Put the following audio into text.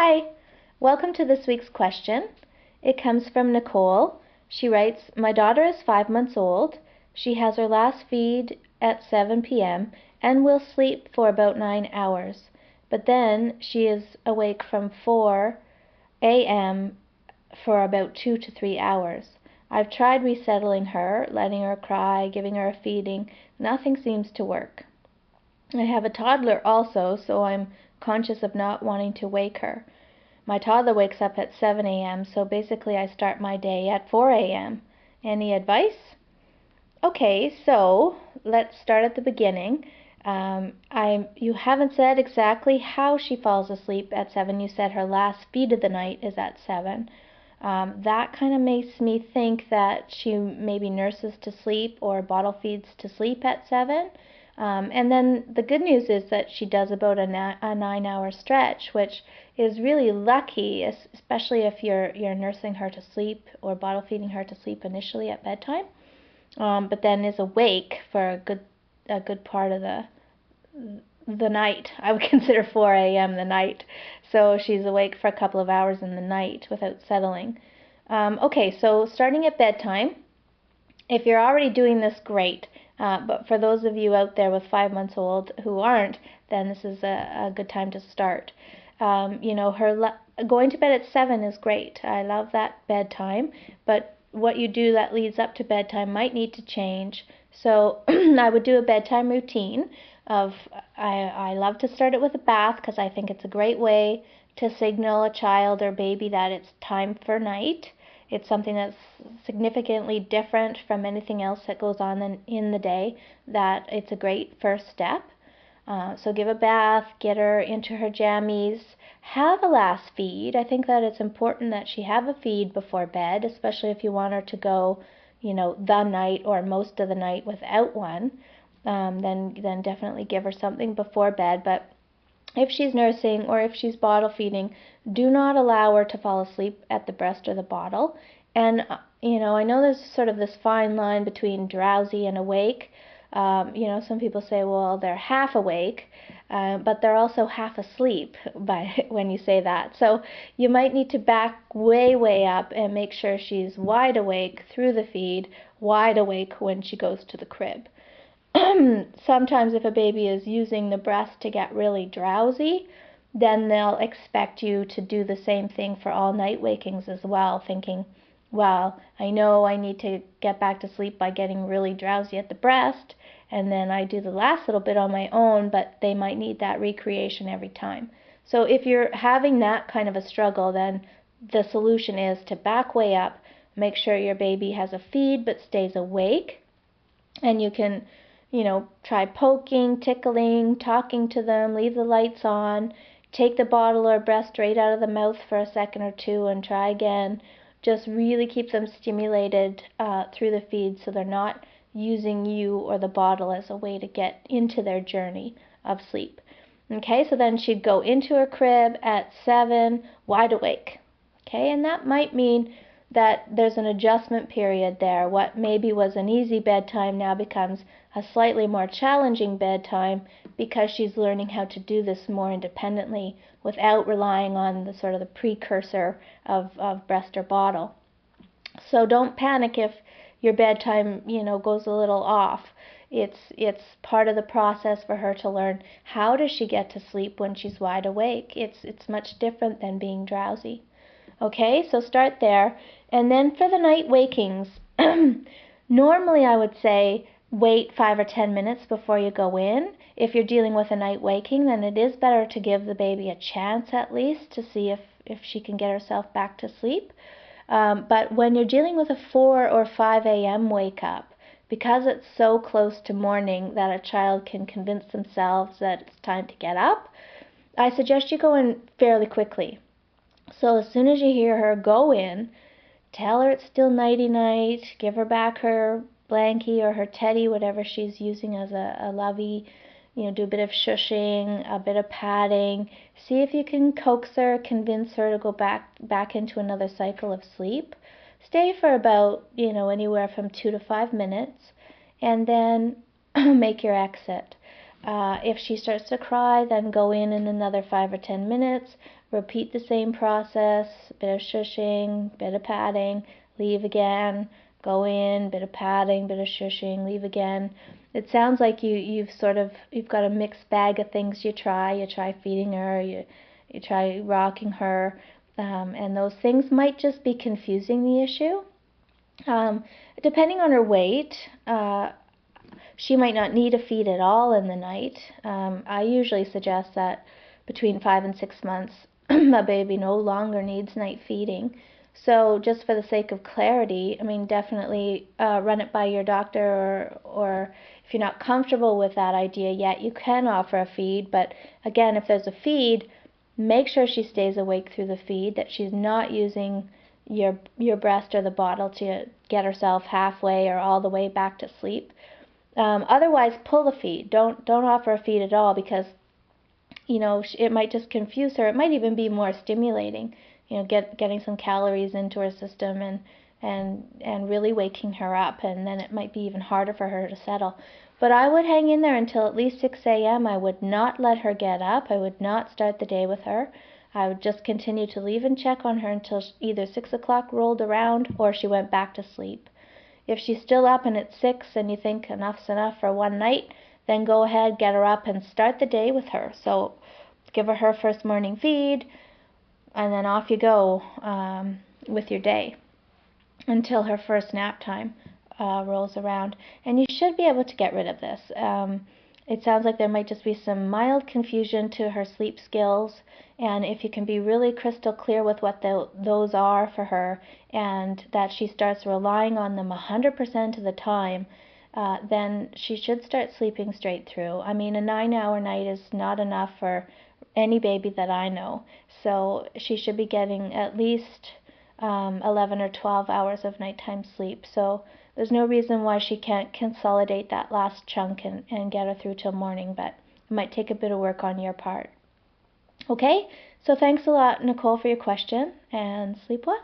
Hi, welcome to this week's question. It comes from Nicole. She writes, my daughter is 5 months old. She has her last feed at 7 p.m. and will sleep for about 9 hours. But then she is awake from 4 a.m. for about 2 to 3 hours. I've tried resettling her, letting her cry, giving her a feeding. Nothing seems to work. I have a toddler also, so I'm conscious of not wanting to wake her. My toddler wakes up at 7 a.m., so basically I start my day at 4 a.m. Any advice? Okay, so let's start at the beginning. You haven't said exactly how she falls asleep at 7. You said her last feed of the night is at 7. That kind of makes me think that she maybe nurses to sleep or bottle feeds to sleep at 7. And then the good news is that she does about a 9-hour stretch, which is really lucky, especially if you're nursing her to sleep or bottle feeding her to sleep initially at bedtime, but then is awake for a good part of the night. I would consider 4 a.m. the night, so she's awake for a couple of hours in the night without settling. Okay, so starting at bedtime, if you're already doing this, great. But for those of you out there with 5 months old who aren't, then this is a good time to start. Going to bed at 7 is great. I love that bedtime, but what you do that leads up to bedtime might need to change. So I would do a bedtime routine of, I love to start it with a bath because I think it's a great way to signal a child or baby that it's time for night. It's something that's significantly different from anything else that goes on in the day, that it's a great first step. So give a bath, get her into her jammies, have a last feed. I think that it's important that she have a feed before bed, especially if you want her to go, the night or most of the night without one. Then definitely give her something before bed. But if she's nursing or if she's bottle feeding, do not allow her to fall asleep at the breast or the bottle. And, I know there's sort of this fine line between drowsy and awake. Some people say, well, they're half awake, but they're also half asleep when you say that. So you might need to back way, way up and make sure she's wide awake through the feed, wide awake when she goes to the crib. Sometimes if a baby is using the breast to get really drowsy, then they'll expect you to do the same thing for all night wakings as well, thinking, well, I know I need to get back to sleep by getting really drowsy at the breast, and then I do the last little bit on my own, but they might need that recreation every time. So if you're having that kind of a struggle, then the solution is to back way up, make sure your baby has a feed but stays awake, and you can try poking, tickling, talking to them, leave the lights on, take the bottle or breast right out of the mouth for a second or two and try again. Just really keep them stimulated through the feed so they're not using you or the bottle as a way to get into their journey of sleep. Okay, so then she'd go into her crib at 7, wide awake. Okay, and that might mean that there's an adjustment period there. What maybe was an easy bedtime now becomes a slightly more challenging bedtime because she's learning how to do this more independently without relying on the sort of the precursor of breast or bottle. So don't panic if your bedtime, goes a little off. It's part of the process for her to learn how does she get to sleep when she's wide awake. It's much different than being drowsy. Okay, so start there. And then for the night wakings, normally I would say wait 5 or 10 minutes before you go in. If you're dealing with a night waking, then it is better to give the baby a chance at least to see if she can get herself back to sleep. But when you're dealing with a 4 or 5 a.m. wake up, because it's so close to morning that a child can convince themselves that it's time to get up, I suggest you go in fairly quickly. So as soon as you hear her go in, tell her it's still nighty-night, give her back her blankie or her teddy, whatever she's using as a lovey, do a bit of shushing, a bit of patting. See if you can coax her, convince her to go back into another cycle of sleep. Stay for about, anywhere from 2 to 5 minutes, and then make your exit. If she starts to cry, then go in another 5 or 10 minutes, repeat the same process, bit of shushing, bit of patting, leave again, go in, bit of patting, bit of shushing, leave again. It sounds like you've got a mixed bag of things you try. You try feeding her, you try rocking her, and those things might just be confusing the issue. Depending on her weight, she might not need a feed at all in the night. I usually suggest that between 5 and 6 months, a baby no longer needs night feeding. So just for the sake of clarity, I mean, definitely run it by your doctor, or if you're not comfortable with that idea yet, you can offer a feed. But again, if there's a feed, make sure she stays awake through the feed, that she's not using your breast or the bottle to get herself halfway or all the way back to sleep. Otherwise, pull the feed. Don't offer a feed at all, because it might just confuse her. It might even be more stimulating, getting some calories into her system and really waking her up, and then it might be even harder for her to settle. But I would hang in there until at least 6 a.m. I would not let her get up. I would not start the day with her. I would just continue to leave and check on her until either 6 o'clock rolled around or she went back to sleep. If she's still up and it's 6 and you think enough's enough for one night, then go ahead, get her up, and start the day with her. So give her first morning feed, and then off you go with your day until her first nap time rolls around. And you should be able to get rid of this. It sounds like there might just be some mild confusion to her sleep skills, and if you can be really crystal clear with what those are for her, and that she starts relying on them 100% of the time, then she should start sleeping straight through. I mean, a 9-hour night is not enough for any baby that I know, so she should be getting at least 11 or 12 hours of nighttime sleep. So there's no reason why she can't consolidate that last chunk and get her through till morning, but it might take a bit of work on your part. Okay, so thanks a lot, Nicole, for your question, and sleep well.